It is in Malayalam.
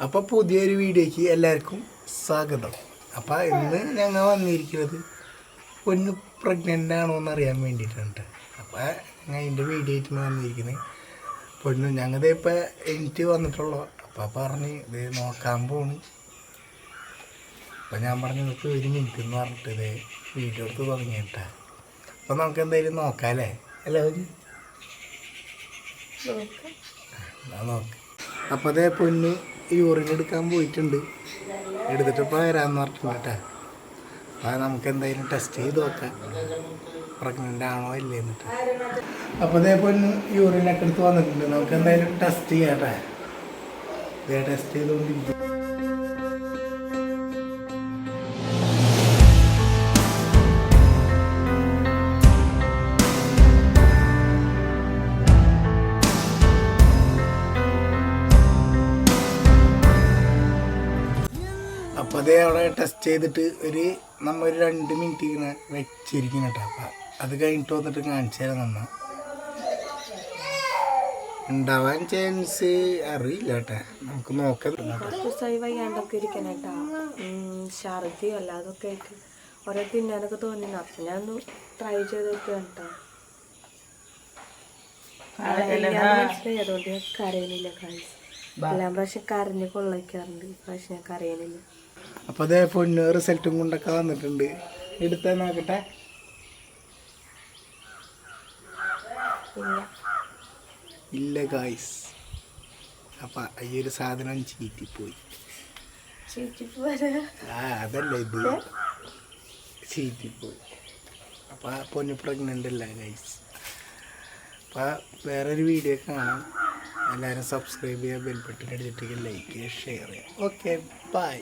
അപ്പോൾ പുതിയൊരു വീഡിയോയ്ക്ക് എല്ലാവർക്കും സ്വാഗതം. അപ്പോൾ ഇന്ന് ഞങ്ങൾ വന്നിരിക്കുന്നത് പൊന്നു പ്രഗ്നൻ്റ് ആണോ എന്ന് അറിയാൻ വേണ്ടിയിട്ടുണ്ട്. അപ്പോൾ ഞങ്ങൾ അതിൻ്റെ വീഡിയോ ആയിട്ടാണ് വന്നിരിക്കുന്നത്. പൊന്നു ഞങ്ങളുടെ ഇപ്പോൾ എനിക്ക് വന്നിട്ടുള്ളൂ. അപ്പോൾ പറഞ്ഞ് ഇത് നോക്കാൻ പോണ്. അപ്പോൾ ഞാൻ പറഞ്ഞു നിങ്ങൾക്ക് 1 മിനിറ്റ് എന്ന് പറഞ്ഞിട്ട് ഇത് വീഡിയോ എടുത്ത് തുടങ്ങിയിട്ടാ. അപ്പോൾ നമുക്ക് എന്തായാലും നോക്കാം അല്ലേ? എല്ലാവരും നോക്കാം. അപ്പോൾ അതേ പൊന്നു യൂറിൻ എടുക്കാൻ പോയിട്ടുണ്ട്. എടുത്തിട്ടിപ്പോൾ വരാമെന്ന് പറഞ്ഞിട്ടുണ്ട് കേട്ടോ. അപ്പോൾ നമുക്ക് എന്തായാലും ടെസ്റ്റ് ചെയ്ത് നോക്കാം പ്രഗ്നൻ്റ് ആണോ ഇല്ലേ എന്നിട്ട്. അപ്പോൾ അതേ പൊന്നു യൂറിനൊക്കെ എടുത്ത് വന്നിട്ടുണ്ട്. നമുക്ക് എന്തായാലും ടെസ്റ്റ് ചെയ്യാം കേട്ടോ. ഇതേ ടെസ്റ്റ് ചെയ്തുകൊണ്ടിരിക്കും. അപ്പോൾ അതേ അവിടെ ടെസ്റ്റ് ചെയ്തിട്ട് നമ്മൾ ഒരു 2 മിനിറ്റ് ഇങ്ങനെ വെച്ചിരിക്കും കേട്ടോ. അപ്പം അത് കഴിഞ്ഞിട്ട് വന്നിട്ട് കാണിച്ചു തരാം. നമ്മൾ ഉണ്ടാവാൻ ചാൻസ് അറിയില്ല കേട്ടോ. നമുക്ക് നോക്കാം. വയ്യാണ്ടൊക്കെ ഇരിക്കണം കേട്ടോ. ഛർദി അല്ലാതൊക്കെ ആയിട്ട് ഓരോ തിന്നാനൊക്കെ തോന്നിയിരുന്നു. അപ്പം ഞാൻ ഒന്ന് ട്രൈ ചെയ്ത് നോക്കുകയാണ് കേട്ടോ. മനസ്സിലായി, അതുകൊണ്ട് ഞാൻ കരയുന്നില്ല. എല്ലാ പ്രാവശ്യം കരഞ്ഞ് കൊള്ളയ്ക്കാറുണ്ട്. പ്രാവശ്യം ഞാൻ കരയുന്നില്ല. അപ്പോൾ അതേ പൊന്നു റിസൾട്ടും കൊണ്ടൊക്കെ വന്നിട്ടുണ്ട്. എടുത്താൽ നോക്കട്ടെ. ഇല്ല ഗായ്സ്. അപ്പം ഈ ഒരു സാധനം ചീറ്റിപ്പോയി. അതല്ല ഇത് ചീറ്റിപ്പോയി. അപ്പം പൊന്നു പ്രഗ്നൻ്റ് അല്ല ഗൈസ്. അപ്പം വേറൊരു വീഡിയോ കാണാം. എല്ലാവരും സബ്സ്ക്രൈബ് ചെയ്യുക, ബെൽ ബട്ടൺ അടിച്ചിട്ട് ലൈക്ക് ചെയ്യുക, ഷെയർ ചെയ്യുക. Okay bye.